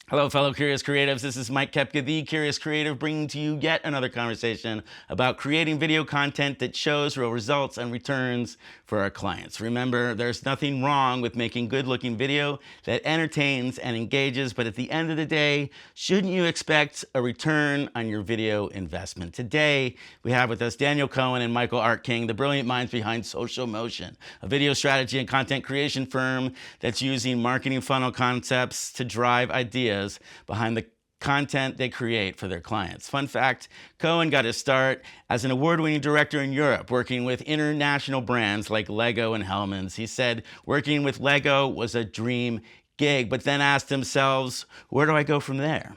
Hello, fellow Curious Creatives. This is Mike Kepka, the Curious Creative, bringing to you yet another conversation about creating video content that shows real results and returns for our clients. Remember, there's nothing wrong with making good-looking video that entertains and engages, but at the end of the day, shouldn't you expect a return on your video investment? Today, we have with us Daniel Cohen and Michael Arking, the brilliant minds behind Social Motion, a video strategy and content creation firm that's using marketing funnel concepts to drive ideas behind the content they create for their clients. Fun fact, Cohen got his start as an award-winning director in Europe, working with international brands like Lego and Hellmann's. He said working with Lego was a dream gig, but then asked himself, where do I go from there?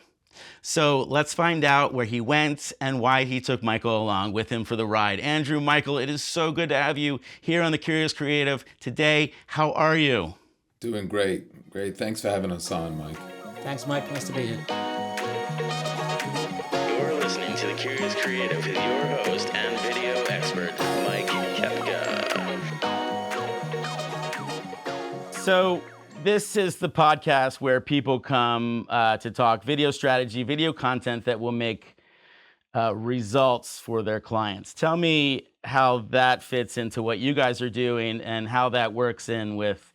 So let's find out where he went and why he took Michael along with him for the ride. Andrew, Michael, it is so good to have you here on The Curious Creative today. How are you? Doing great. Great. Thanks for having us on, Mike. Thanks, Mike. Nice to be here. You're listening to The Curious Creative with your host and video expert, Mike Kepka. So this is the podcast where people come to talk video strategy, video content that will make results for their clients. Tell me how that fits into what you guys are doing and how that works in with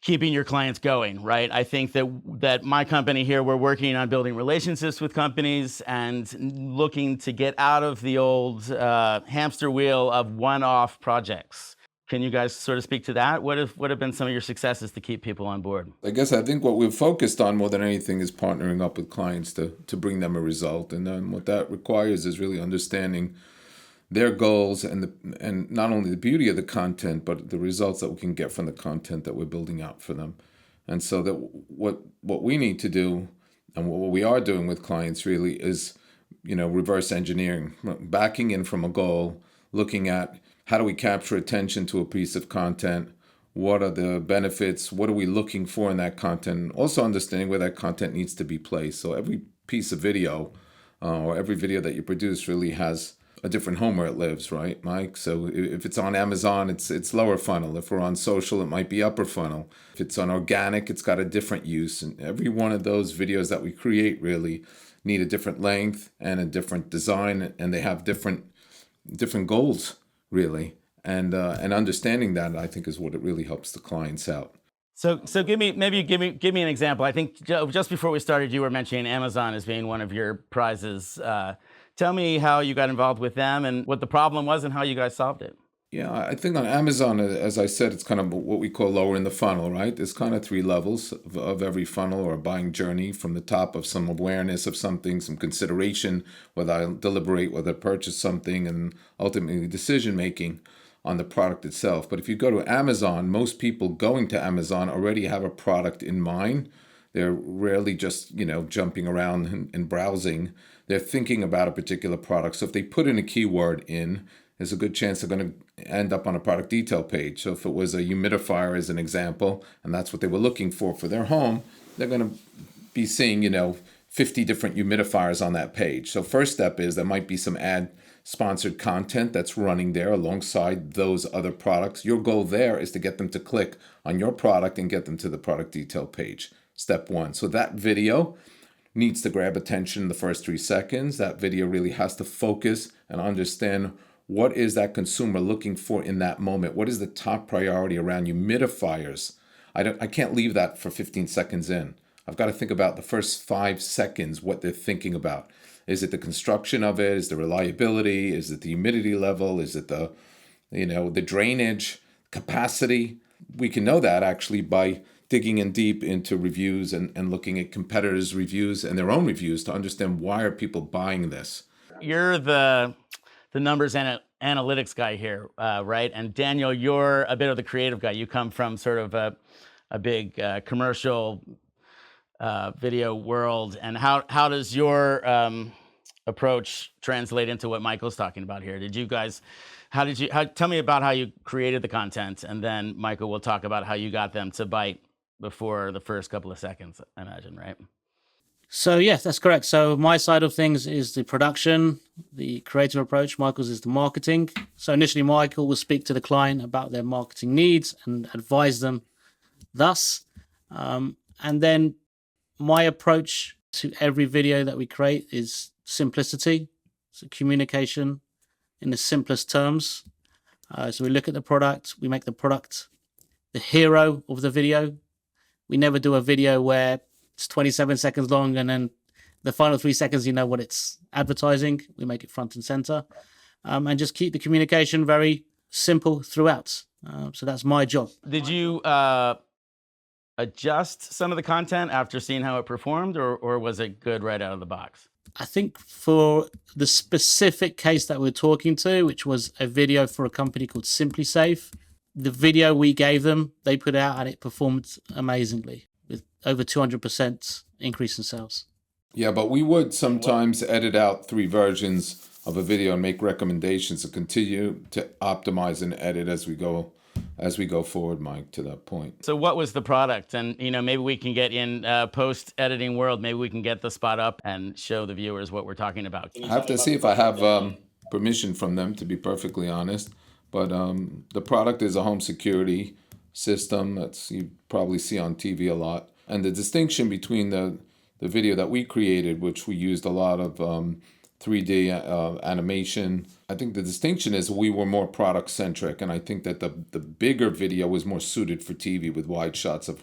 keeping your clients going, right? I think that my company here, we're working on building relationships with companies and looking to get out of the old hamster wheel of one-off projects. Can you guys sort of speak to that? What have been some of your successes to keep people on board? I think what we've focused on more than anything is partnering up with clients to bring them a result. And then what that requires is really understanding their goals and not only the beauty of the content, but the results that we can get from the content that we're building out for them. And so that what we need to do and what we are doing with clients really is, reverse engineering, backing in from a goal, looking at how do we capture attention to a piece of content, what are the benefits, what are we looking for in that content, also understanding where that content needs to be placed. So every piece of video or every video that you produce really has a different home where it lives, right, Mike? So if it's on Amazon, it's lower funnel. If we're on social, it might be upper funnel. If it's on organic, it's got a different use. And every one of those videos that we create really need a different length and a different design, and they have different goals, really. And understanding that, I think, is what it really helps the clients out. So give me an example. I think just before we started, you were mentioning Amazon as being one of your prizes. Tell me how you got involved with them and what the problem was and how you guys solved it. Yeah, I think on Amazon, as I said, it's kind of what we call lower in the funnel, right? There's kind of 3 levels of every funnel or buying journey. From the top of some awareness of something, some consideration, whether I deliberate whether to purchase something, and ultimately decision making on the product itself. But if you go to Amazon, most people going to Amazon already have a product in mind. They're rarely just, jumping around and browsing. They're thinking about a particular product. So if they put in a keyword in, there's a good chance they're going to end up on a product detail page. So if it was a humidifier as an example, and that's what they were looking for their home, they're going to be seeing, 50 different humidifiers on that page. So first step is there might be some ad sponsored content that's running there alongside those other products. Your goal there is to get them to click on your product and get them to the product detail page. Step 1. So that video needs to grab attention in the first 3 seconds. That video really has to focus and understand what is that consumer looking for in that moment. What is the top priority around humidifiers? I can't leave that for 15 seconds in. I've got to think about the first 5 seconds, what they're thinking about. Is it the construction of it? Is it the reliability? Is it the humidity level? Is it the drainage capacity? We can know that actually by digging in deep into reviews and looking at competitors' reviews and their own reviews to understand why are people buying this. You're the numbers and analytics guy here, right? And Daniel, you're a bit of the creative guy. You come from sort of a big commercial video world. And how does your approach translate into what Michael's talking about here? Tell me about how you created the content, and then Michael will talk about how you got them to bite before the first couple of seconds, I imagine, right? So yes, that's correct. So my side of things is the production, the creative approach. Michael's is the marketing. So initially, Michael will speak to the client about their marketing needs and advise them thus. And then My approach to every video that we create is simplicity. So communication in the simplest terms. So we look at the product, we make the product the hero of the video. We never do a video where it's 27 seconds long and then the final 3 seconds, you know what it's advertising. We make it front and center, and just keep the communication very simple throughout. So that's my job. Did you adjust some of the content after seeing how it performed, or was it good right out of the box? I think for the specific case that we're talking to, which was a video for a company called Simply Safe, the video we gave them, they put out and it performed amazingly with over 200% increase in sales. Yeah, but we would sometimes edit out 3 versions of a video and make recommendations to continue to optimize and edit as we go forward, Mike, to that point. So what was the product? And, maybe we can get in post-editing world, maybe we can get the spot up and show the viewers what we're talking about. I have to see if I have permission from them, to be perfectly honest. But the product is a home security system that you probably see on TV a lot. And the distinction between the video that we created, which we used a lot of 3D animation, I think the distinction is we were more product centric. And I think that the bigger video was more suited for TV with wide shots of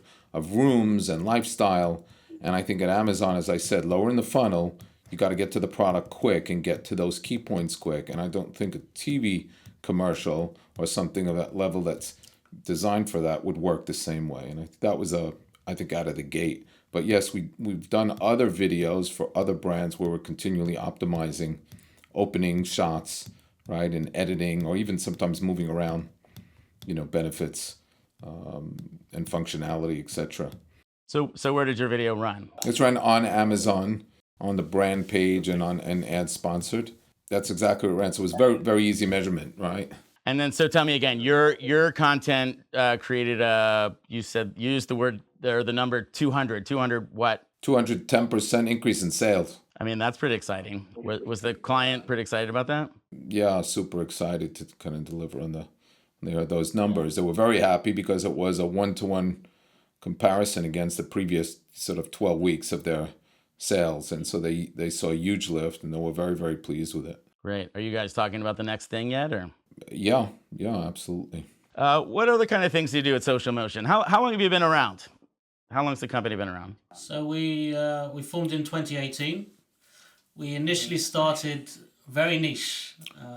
rooms and lifestyle. And I think at Amazon, as I said, lower in the funnel, you got to get to the product quick and get to those key points quick. And I don't think a TV commercial or something of that level that's designed for that would work the same way. And that was I think out of the gate. But yes, we've done other videos for other brands where we're continually optimizing opening shots, right, and editing, or even sometimes moving around, benefits and functionality, etc. So where did your video run? It's run on Amazon, on the brand page, and ad sponsored. That's exactly what it ran. So it was very, very easy measurement, right? And then, so tell me again, your content created you used the word or the number 200 what? 210% increase in sales. I mean, that's pretty exciting. Was the client pretty excited about that? Yeah, super excited to kind of deliver on those numbers. They were very happy because it was a 1-to-1 comparison against the previous sort of 12 weeks of their sales. And so they saw a huge lift and they were very, very pleased with it. Great. Are you guys talking about the next thing yet, or? Yeah, absolutely. What other kind of things do you do at Social Motion? How long have you been around? How long has the company been around? So we formed in 2018. We initially started very niche.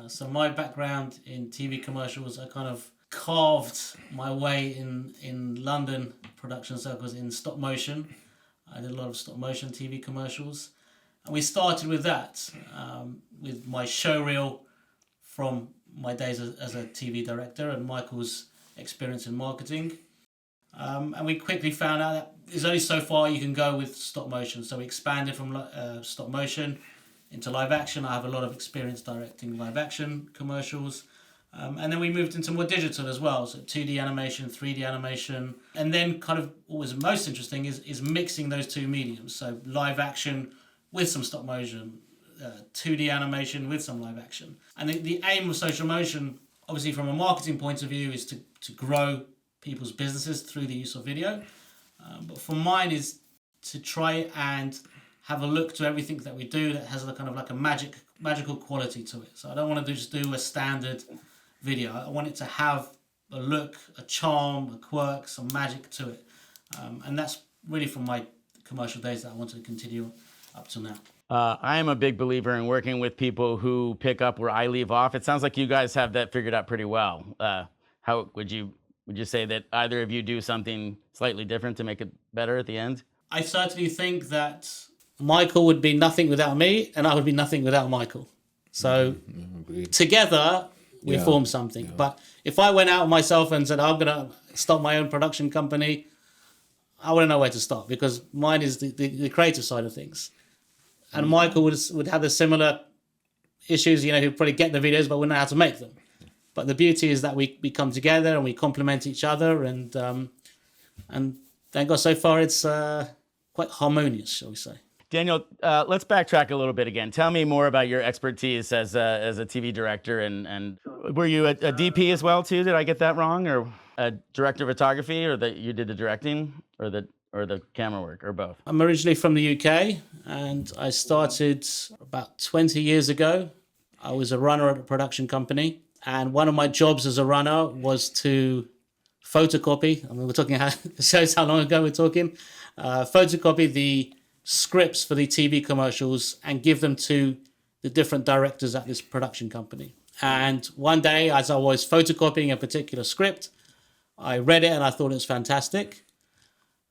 So my background in TV commercials, I kind of carved my way in London production circles in stop motion. I did a lot of stop motion TV commercials. And we started with that, with my showreel from my days as a TV director and Michael's experience in marketing. And we quickly found out that there's only so far you can go with stop motion. So we expanded from stop motion into live action. I have a lot of experience directing live action commercials. And then we moved into more digital as well. So 2D animation, 3D animation. And then kind of what was most interesting is mixing those two mediums. So live action with some stop motion, 2D animation with some live action. And the aim of Social Motion, obviously from a marketing point of view, is to grow people's businesses through the use of video. But for mine is to try and have a look to everything that we do that has a kind of like a magical quality to it. So I don't want to just do a standard video. I want it to have a look, a charm, a quirk, some magic to it. And that's really from my commercial days that I want to continue up to now. I am a big believer in working with people who pick up where I leave off. It sounds like you guys have that figured out pretty well. How would you say that either of you do something slightly different to make it better at the end? I certainly think that Michael would be nothing without me, and I would be nothing without Michael. So together we form something. Yeah. But if I went out myself and said, I'm going to start my own production company, I wouldn't know where to start because mine is the creative side of things. And Michael would have the similar issues, he'd probably get the videos, but wouldn't know how to make them. But the beauty is that we come together and we complement each other, and thank God so far it's quite harmonious, shall we say. Daniel, let's backtrack a little bit again. Tell me more about your expertise as a TV director, and were you a DP as well too? Did I get that wrong, or a director of photography, or that you did the directing, or the or the camera work, or both? I'm originally from the UK, and I started about 20 years ago. I was a runner at a production company, and one of my jobs as a runner was to photocopy. I mean, we're talking how it shows how long ago we're talking. Photocopy the scripts for the TV commercials and give them to the different directors at this production company. And one day, as I was photocopying a particular script, I read it and I thought it was fantastic.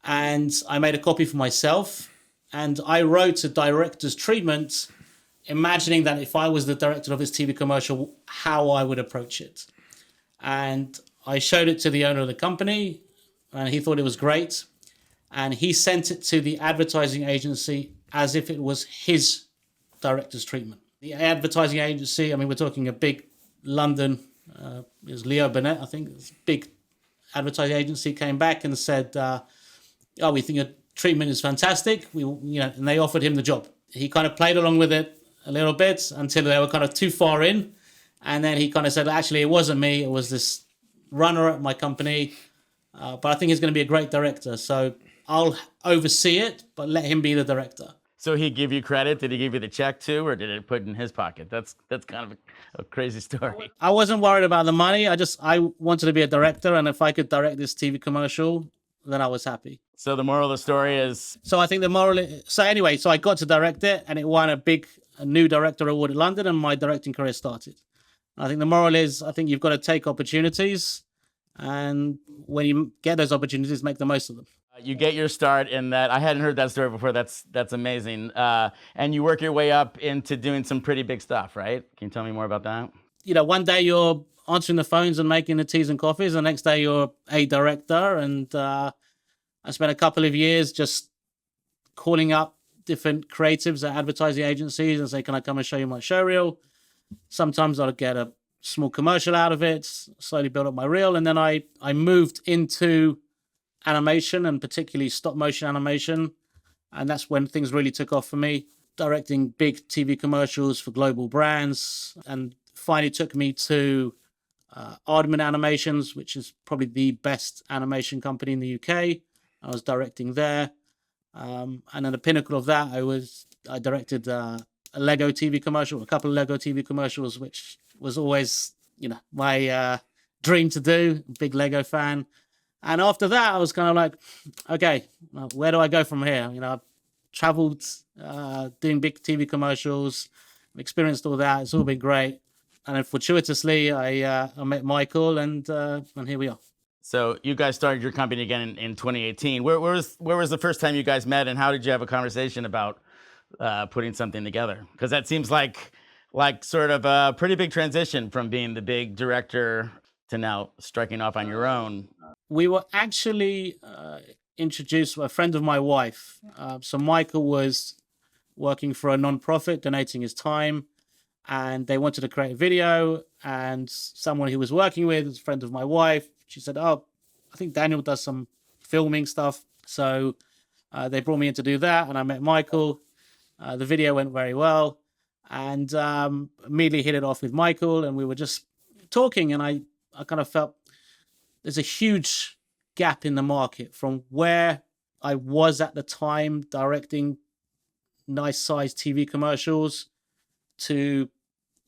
And I made a copy for myself. And I wrote a director's treatment, imagining that if I was the director of this TV commercial, how I would approach it. And I showed it to the owner of the company, and he thought it was great. And he sent it to the advertising agency as if it was his director's treatment. The advertising agency, I mean, we're talking a big London, it was Leo Burnett, I think, this big advertising agency came back and said, "Oh, we think your treatment is fantastic." And they offered him the job. He kind of played along with it a little bit until they were kind of too far in, and then he kind of said, "Actually, it wasn't me. It was this runner at my company, but I think he's going to be a great director. So I'll oversee it, but let him be the director." So he give you credit? Did he give you the check too, or did it put in his pocket? That's kind of a crazy story. I wasn't worried about the money. I wanted to be a director, and if I could direct this TV commercial, then I was happy. So the moral of the story is, So I think the moral. So anyway, so I got to direct it, and it won a new director award at London, and my directing career started. I think the moral is, I think you've got to take opportunities, and when you get those opportunities, make the most of them. you get your start in that. I hadn't heard that story before. That's amazing. And you work your way up into doing some pretty big stuff, right? Can you tell me more about that? One day you're answering the phones and making the teas and coffees, and the next day you're a director. And I spent a couple of years just calling up different creatives at advertising agencies and say, "Can I come and show you my showreel?" Sometimes I'll get a small commercial out of it, slowly build up my reel. And then I moved into animation, and particularly stop motion animation. And that's when things really took off for me, directing big TV commercials for global brands. And finally took me to Aardman Animations, which is probably the best animation company in the UK. I was directing there. And at the pinnacle of that, I directed a Lego TV commercial, a couple of Lego TV commercials, which was always, my dream to do. Big Lego fan. And after that, I was kind of like, okay, where do I go from here? I've traveled doing big TV commercials, experienced all that. It's all been great. And then fortuitously, I met Michael, and here we are. So you guys started your company again in 2018. Where was the first time you guys met, and how did you have a conversation about putting something together? Because that seems like sort of a pretty big transition from being the big director to now striking off on your own. We were actually introduced by a friend of my wife. So Michael was working for a non-profit, donating his time, and they wanted to create a video. And someone he was working with, a friend of my wife, she said, "Oh, I think Daniel does some filming stuff." So they brought me in to do that, and I met Michael. The video went very well, and immediately hit it off with Michael, and we were just talking, and I kind of felt there's a huge gap in the market from where I was at the time directing nice sized TV commercials to,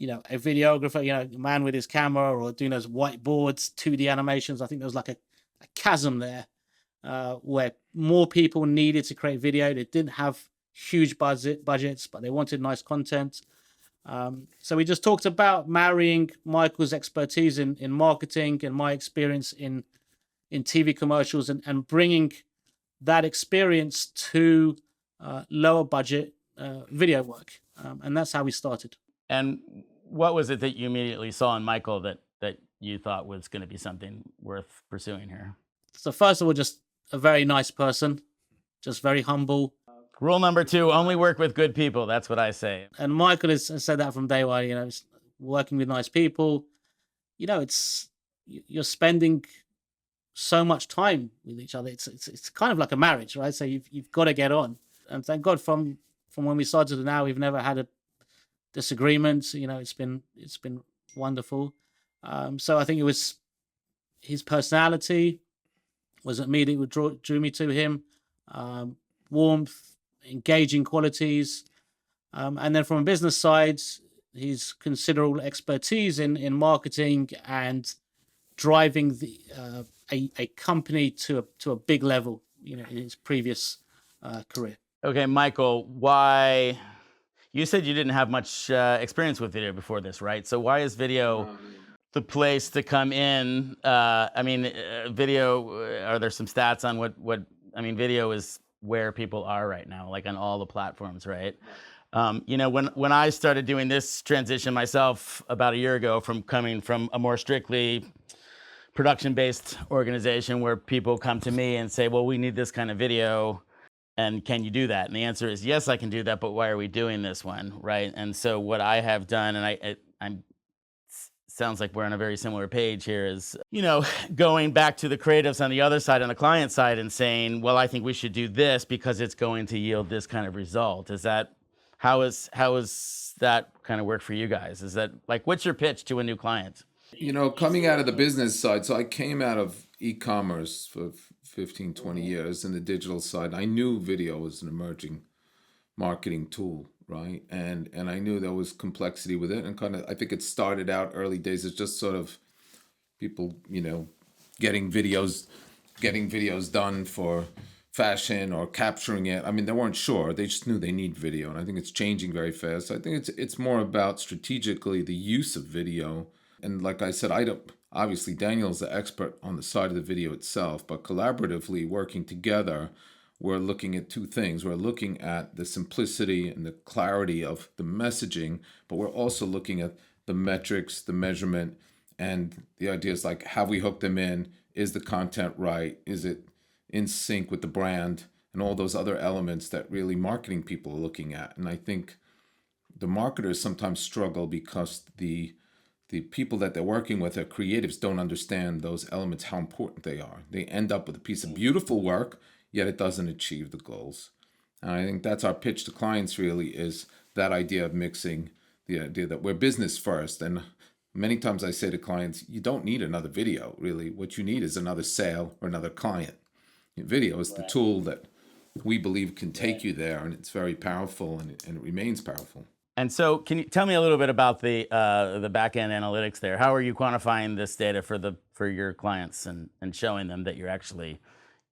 a videographer, a man with his camera, or doing those whiteboards, 2D animations. I think there was like a chasm there where more people needed to create video. They didn't have huge budgets, but they wanted nice content. So we just talked about marrying Michael's expertise in marketing and my experience in TV commercials, and bringing that experience to lower budget video work. And that's how we started. And what was it that you immediately saw in Michael that you thought was going to be something worth pursuing here? So first of all, just a very nice person, just very humble. Rule number 2, only work with good people. That's what I say. And Michael has said that from day one, working with nice people. You're spending so much time with each other. It's kind of like a marriage, right? So you've got to get on. And thank God from when we started to now, we've never had a disagreement. It's been wonderful. So I think it was his personality was immediately what drew me to him. warmth, engaging qualities. And then from a business side, his considerable expertise in marketing and driving a company to a big level, in his previous career. Okay, Michael, why? You said you didn't have much experience with video before this, right? So why is video the place to come in? Video. Are there some stats on what? I mean, video is where people are right now, like on all the platforms, right? When I started doing this transition myself about a year ago, from coming from a more strictly production-based organization where people come to me and say, well, we need this kind of video, and can you do that? And the answer is yes, I can do that, but why are we doing this one, right? And so what I have done, and I'm sounds like we're on a very similar page here, is going back to the creatives on the other side, on the client side, and saying, well, I think we should do this because it's going to yield this kind of result. Is that how is that kind of work for you guys? Is that like, what's your pitch to a new client? Coming out of the business side, so I came out of e-commerce for 15, 20 years in the digital side. I knew video was an emerging marketing tool, right? And I knew there was complexity with it, and kind of, I think it started out early days as just sort of people, getting videos done for fashion or capturing it. I mean, they weren't sure. They just knew they need video, and I think it's changing very fast. I think it's more about strategically the use of video. And like I said, obviously Daniel's the expert on the side of the video itself, but collaboratively working together, we're looking at two things. We're looking at the simplicity and the clarity of the messaging, but we're also looking at the metrics, the measurement, and the ideas like, have we hooked them in? Is the content right? Is it in sync with the brand? And all those other elements that really marketing people are looking at. And I think the marketers sometimes struggle because the people that they're working with, their creatives, don't understand those elements, how important they are. They end up with a piece of beautiful work, yet it doesn't achieve the goals. And I think that's our pitch to clients, really, is that idea of mixing, the idea that we're business first. And many times I say to clients, you don't need another video, really. What you need is another sale or another client. Video is the tool that we believe can take you there, and it's very powerful, and it remains powerful. And so, can you tell me a little bit about the back-end analytics there? How are you quantifying this data for your clients and showing them that you're actually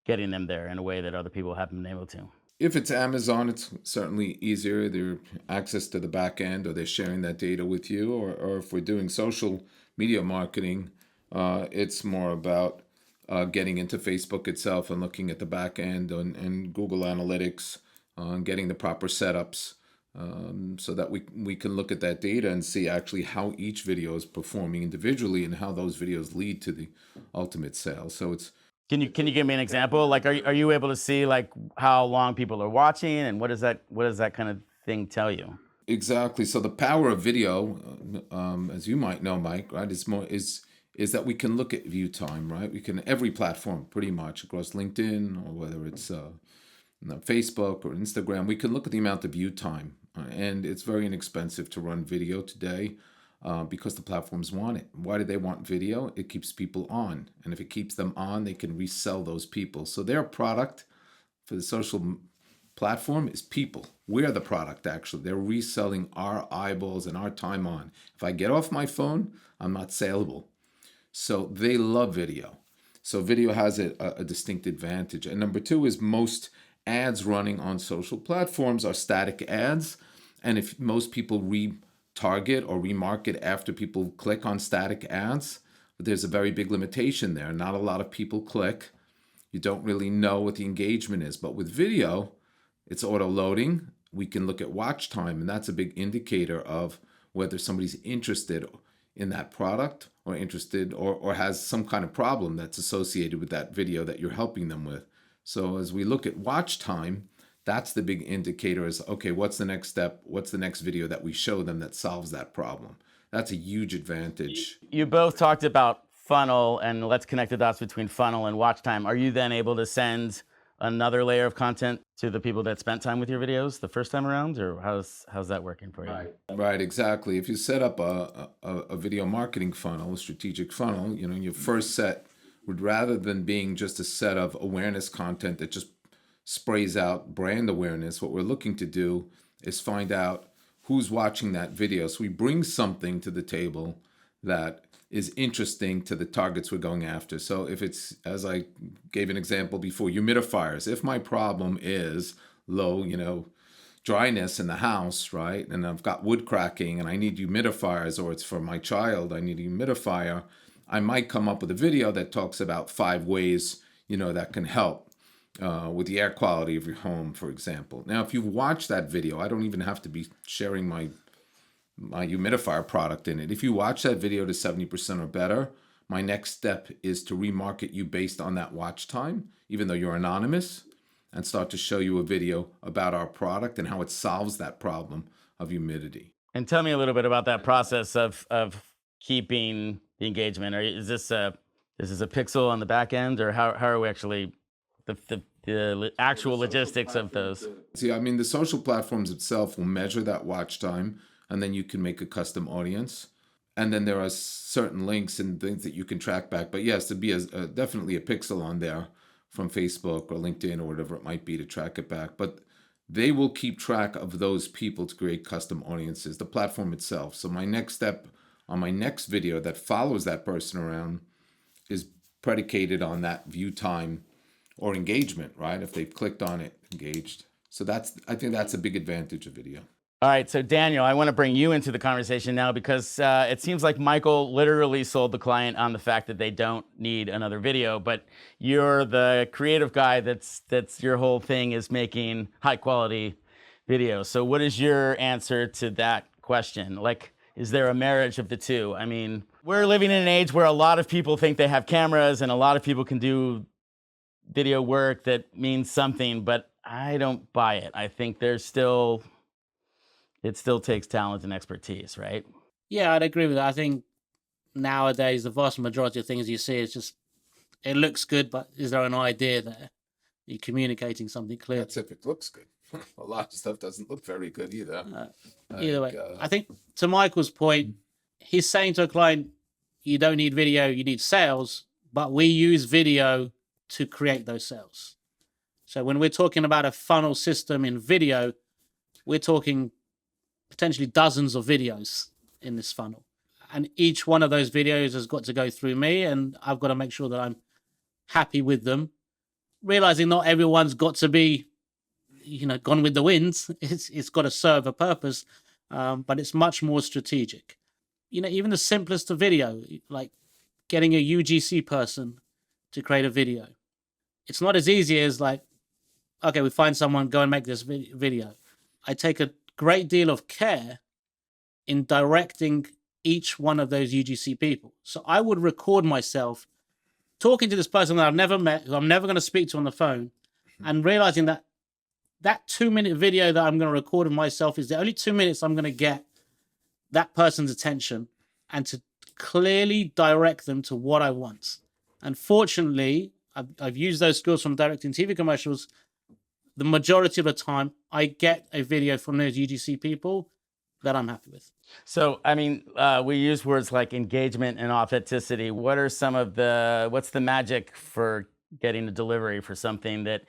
getting them there in a way that other people haven't been able to? If it's Amazon, it's certainly easier. They're access to the back end, or they're sharing that data with you. Or if we're doing social media marketing, it's more about getting into Facebook itself and looking at the back end and Google Analytics, getting the proper setups. So that we can look at that data and see actually how each video is performing individually and how those videos lead to the ultimate sale. So it's. Can you give me an example? Like, are you able to see like how long people are watching, and what does that kind of thing tell you? Exactly. So the power of video, as you might know, Mike, right, is that we can look at view time, right? We can, every platform pretty much across LinkedIn, or whether it's Facebook or Instagram, we can look at the amount of view time. And it's very inexpensive to run video today because the platforms want it. Why do they want video? It keeps people on. And if it keeps them on, they can resell those people. So their product for the social platform is people. We're the product, actually. They're reselling our eyeballs and our time on. If I get off my phone, I'm not saleable. So they love video. So video has a distinct advantage. And number two is most ads running on social platforms are static ads. And if most people retarget or remarket after people click on static ads, there's a very big limitation there. Not a lot of people click. You don't really know what the engagement is. But with video, it's auto-loading. We can look at watch time, and that's a big indicator of whether somebody's interested in that product or interested or has some kind of problem that's associated with that video that you're helping them with. So as we look at watch time, that's the big indicator is, okay, what's the next step? What's the next video that we show them that solves that problem? That's a huge advantage. You both talked about funnel, and let's connect the dots between funnel and watch time. Are you then able to send another layer of content to the people that spent time with your videos the first time around, or how's that working for you? Right, exactly. If you set up a video marketing funnel, a strategic funnel, your first set would, rather than being just a set of awareness content that just sprays out brand awareness. What we're looking to do is find out who's watching that video. So we bring something to the table that is interesting to the targets we're going after. So if it's, as I gave an example before, humidifiers, if my problem is low, dryness in the house, right? And I've got wood cracking and I need humidifiers, or it's for my child, I need a humidifier. I might come up with a video that talks about 5 ways, that can help with the air quality of your home, for example. Now, if you've watched that video, I don't even have to be sharing my humidifier product in it. If you watch that video to 70% or better, my next step is to remarket you based on that watch time, even though you're anonymous, and start to show you a video about our product and how it solves that problem of humidity. And tell me a little bit about that process of keeping the engagement. Or is this a pixel on the back end, or how are we actually the actual logistics of those? See, the social platforms itself will measure that watch time, and then you can make a custom audience. And then there are certain links and things that you can track back. But yes, there'd be definitely a pixel on there from Facebook or LinkedIn or whatever it might be to track it back. But they will keep track of those people to create custom audiences, the platform itself. So my next step on my next video that follows that person around is predicated on that view time or engagement, right? If they've clicked on it, engaged. So I think that's a big advantage of video. All right, so Daniel, I want to bring you into the conversation now because it seems like Michael literally sold the client on the fact that they don't need another video, but you're the creative guy that's your whole thing is making high quality videos. So what is your answer to that question? Like, is there a marriage of the two? I mean, we're living in an age where a lot of people think they have cameras and a lot of people can do video work that means something, but I don't buy it. I think it still takes talent and expertise, right? Yeah, I'd agree with that. I think nowadays the vast majority of things you see is just, it looks good, but is there an idea there? You're communicating something clear. That's if it looks good. A lot of stuff doesn't look very good either. Either way, I think to Michael's point, he's saying to a client, you don't need video, you need sales, but we use video to create those sales. So when we're talking about a funnel system in video, we're talking potentially dozens of videos in this funnel. And each one of those videos has got to go through me, and I've got to make sure that I'm happy with them. Realizing not everyone's got to be, gone with the wind. It's got to serve a purpose, but it's much more strategic. Even the simplest of video, like getting a UGC person to create a video. It's not as easy as like, okay, we find someone, go and make this video. I take a great deal of care in directing each one of those UGC people. So I would record myself talking to this person that I've never met, who I'm never going to speak to on the phone, and realizing that 2-minute video that I'm going to record of myself is the only 2 minutes I'm going to get that person's attention and to clearly direct them to what I want. And fortunately, I've used those skills from directing TV commercials. The majority of the time, I get a video from those UGC people that I'm happy with. So, we use words like engagement and authenticity. What's the magic for getting a delivery for something that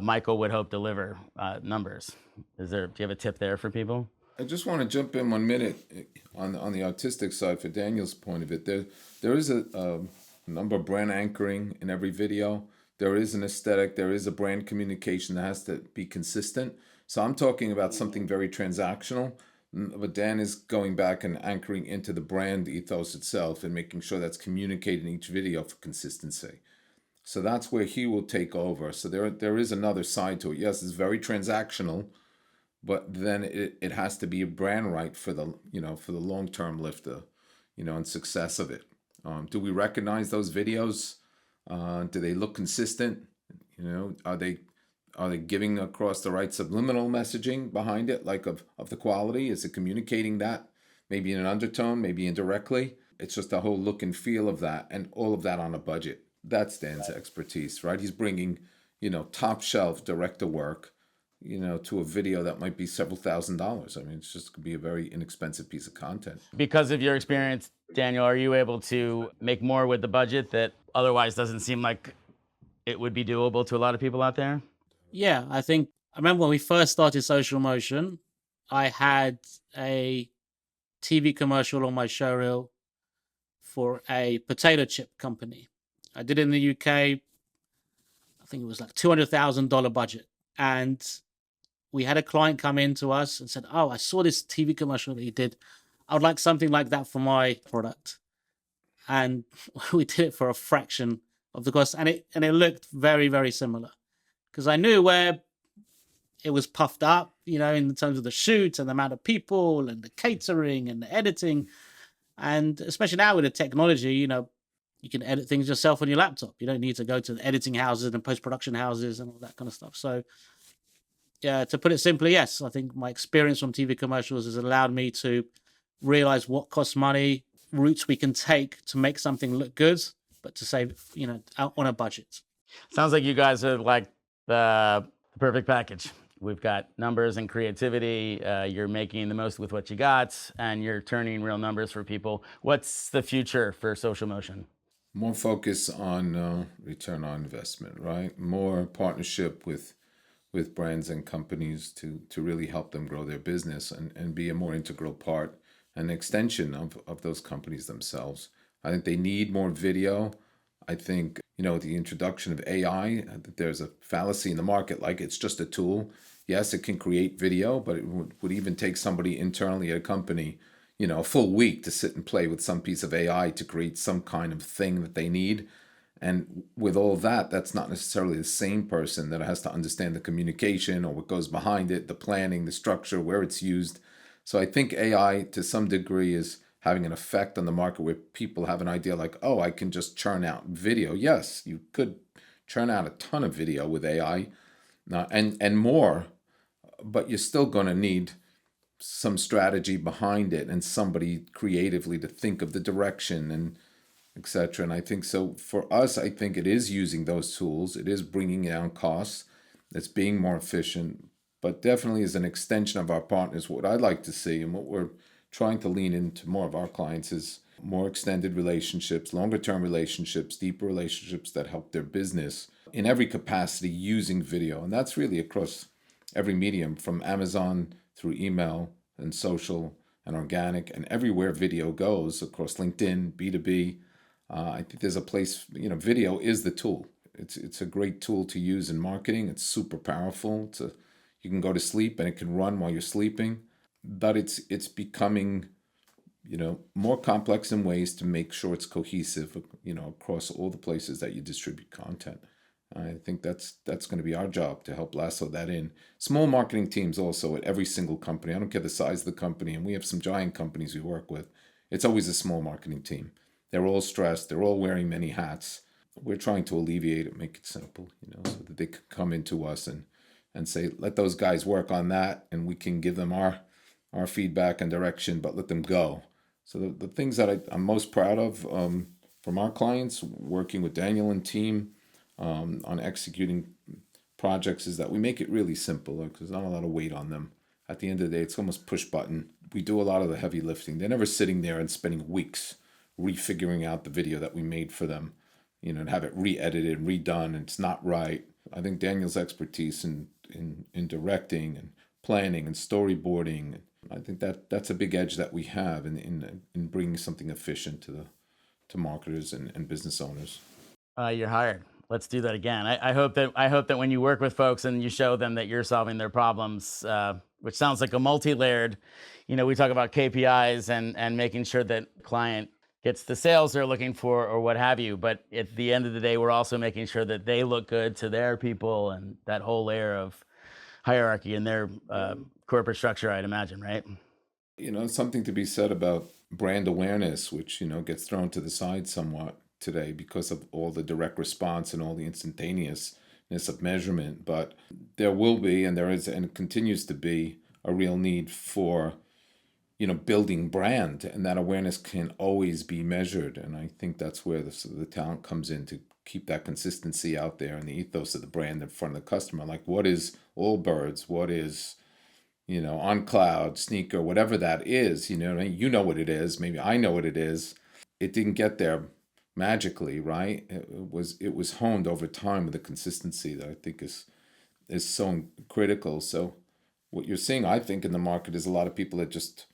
Michael would hope deliver numbers? Do you have a tip there for people? I just want to jump in 1 minute on the artistic side for Daniel's point of it. There is a number of brand anchoring in every video. There is an aesthetic. There is a brand communication that has to be consistent. So I'm talking about something very transactional, but Dan is going back and anchoring into the brand ethos itself and making sure that's communicated in each video for consistency. So that's where he will take over. So there is another side to it. Yes, it's very transactional, but then it has to be a brand right for the long-term lift, and success of it. Do we recognize those videos? Do they look consistent? Are they giving across the right subliminal messaging behind it, like of the quality? Is it communicating that maybe in an undertone, maybe indirectly? It's just the whole look and feel of that, and all of that on a budget. That's Dan's expertise, right? He's bringing, top shelf director work, to a video that might be several $1,000s. It's just could be a very inexpensive piece of content. Because of your experience, Daniel, are you able to make more with the budget that otherwise doesn't seem like it would be doable to a lot of people out there? Yeah, I remember when we first started Social Motion, I had a TV commercial on my showreel for a potato chip company. I did it in the UK. I think it was like $200,000 budget. And we had a client come in to us and said, "Oh, I saw this TV commercial that you did. I would like something like that for my product." And we did it for a fraction of the cost. And it looked very, very similar. Because I knew where it was puffed up, in terms of the shoot and the amount of people and the catering and the editing. And especially now with the technology, you can edit things yourself on your laptop. You don't need to go to the editing houses and post-production houses and all that kind of stuff. So, yeah, to put it simply, yes, I think my experience from TV commercials has allowed me to realize what costs money, routes we can take to make something look good, but to save, out on a budget. Sounds like you guys are like the perfect package. We've got numbers and creativity. You're making the most with what you got, and you're turning real numbers for people. What's the future for Social Motion? More focus on return on investment, right? More partnership with brands and companies to really help them grow their business and be a more integral part, an extension of those companies themselves. I think they need more video. I think, with the introduction of AI, there's a fallacy in the market, like it's just a tool. Yes, it can create video, but it would even take somebody internally at a company, a full week to sit and play with some piece of AI to create some kind of thing that they need. And with all that, that's not necessarily the same person that has to understand the communication or what goes behind it, the planning, the structure, where it's used. So I think AI to some degree is having an effect on the market where people have an idea like, oh, I can just churn out video. Yes, you could churn out a ton of video with AI and more, but you're still going to need some strategy behind it and somebody creatively to think of the direction and etc. And I think so for us, I think it is using those tools. It is bringing down costs. It's being more efficient, but definitely as an extension of our partners, what I'd like to see and what we're trying to lean into more of our clients is more extended relationships, longer term relationships, deeper relationships that help their business in every capacity using video. And that's really across every medium from Amazon through email and social and organic and everywhere video goes across LinkedIn, B2B. I think there's a place, video is the tool. It's a great tool to use in marketing. It's super powerful. You can go to sleep and it can run while you're sleeping, but it's becoming, more complex in ways to make sure it's cohesive, across all the places that you distribute content. I think that's going to be our job to help lasso that in. Small marketing teams also at every single company. I don't care the size of the company, and we have some giant companies we work with. It's always a small marketing team. They're all stressed. They're all wearing many hats. We're trying to alleviate it, make it simple, so that they could come into us and say, let those guys work on that, and we can give them our feedback and direction, but let them go. So the things that I'm most proud of from our clients, working with Daniel and team on executing projects, is that we make it really simple. There's not a lot of weight on them. At the end of the day, it's almost push button. We do a lot of the heavy lifting. They're never sitting there and spending weeks refiguring out the video that we made for them, and have it re-edited, redone, and it's not right. I think Daniel's expertise in directing and planning and storyboarding, I think that's a big edge that we have in bringing something efficient to marketers and business owners. You're hired. Let's do that again. I hope that when you work with folks and you show them that you're solving their problems, which sounds like a multi-layered, we talk about KPIs and making sure that client gets the sales they're looking for or what have you. But at the end of the day, we're also making sure that they look good to their people and that whole layer of hierarchy in their corporate structure, I'd imagine, right? Something to be said about brand awareness, which, gets thrown to the side somewhat today because of all the direct response and all the instantaneousness of measurement. But there will be, and there is, and continues to be, a real need for, building brand, and that awareness can always be measured. And I think that's where the talent comes in to keep that consistency out there and the ethos of the brand in front of the customer. Like, what is Allbirds? What is, On Cloud, Sneaker, whatever that is, you know what it is. Maybe I know what it is. It didn't get there magically, right? It was honed over time with a consistency that I think is is so critical. So what you're seeing, I think, in the market is a lot of people that just,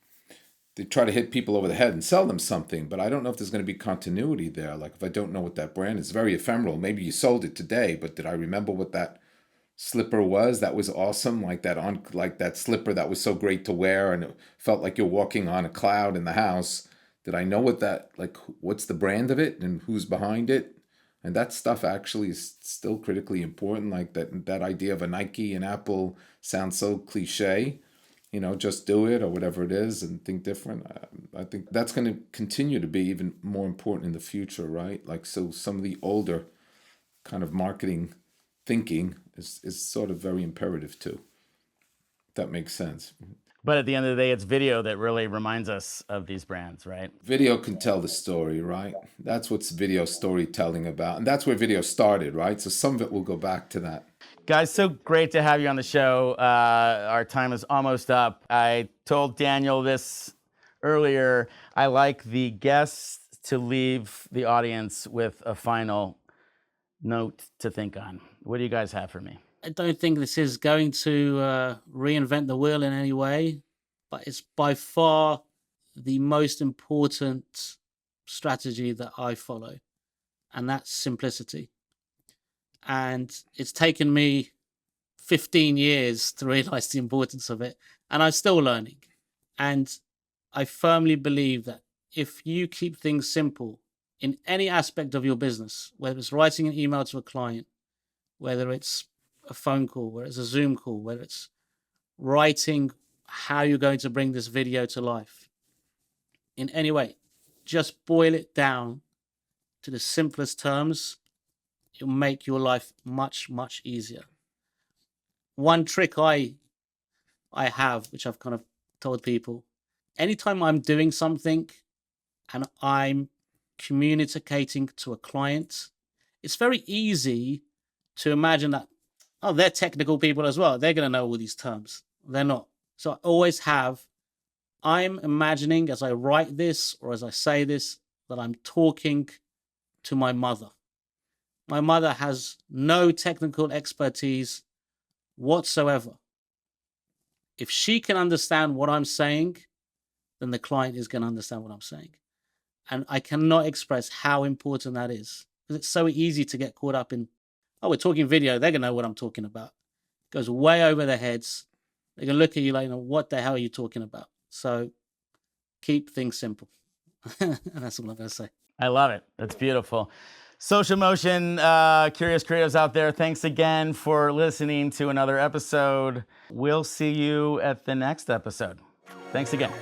they try to hit people over the head and sell them something, but I don't know if there's going to be continuity there. Like, if I don't know what that brand is, very ephemeral. Maybe you sold it today, but did I remember what that slipper was? That was awesome. Like that slipper that was so great to wear, and it felt like you're walking on a cloud in the house. Did I know what that, like, what's the brand of it and who's behind it? And that stuff actually is still critically important. Like that idea of a Nike and Apple sounds so cliche, just do it or whatever it is and think different. I think that's going to continue to be even more important in the future, right? Like, so some of the older kind of marketing thinking is sort of very imperative too. If that makes sense. But at the end of the day, it's video that really reminds us of these brands, right? Video can tell the story, right? That's what's video storytelling about. And that's where video started, right? So some of it will go back to that. Guys, so great to have you on the show. Our time is almost up. I told Daniel this earlier. I like the guests to leave the audience with a final note to think on. What do you guys have for me? I don't think this is going to reinvent the wheel in any way, but it's by far the most important strategy that I follow, and that's simplicity. And it's taken me 15 years to realize the importance of it, and I'm still learning. And I firmly believe that if you keep things simple in any aspect of your business, whether it's writing an email to a client, whether it's a phone call, whether it's a Zoom call, whether it's writing how you're going to bring this video to life, in any way, just boil it down to the simplest terms. It'll make your life much, much easier. One trick I have, which I've kind of told people, anytime I'm doing something and I'm communicating to a client, it's very easy to imagine that, oh, they're technical people as well. They're going to know all these terms. They're not. So I always I'm imagining as I write this or as I say this, that I'm talking to my mother. My mother has no technical expertise whatsoever. If she can understand what I'm saying, then the client is going to understand what I'm saying. And I cannot express how important that is, because it's so easy to get caught up in, oh, we're talking video, they're going to know what I'm talking about. It goes way over their heads. They're going to look at you like, what the hell are you talking about? So keep things simple. And that's all I'm going to say. I love it. That's beautiful. Social Motion, curious creatives out there, thanks again for listening to another episode. We'll see you at the next episode. Thanks again.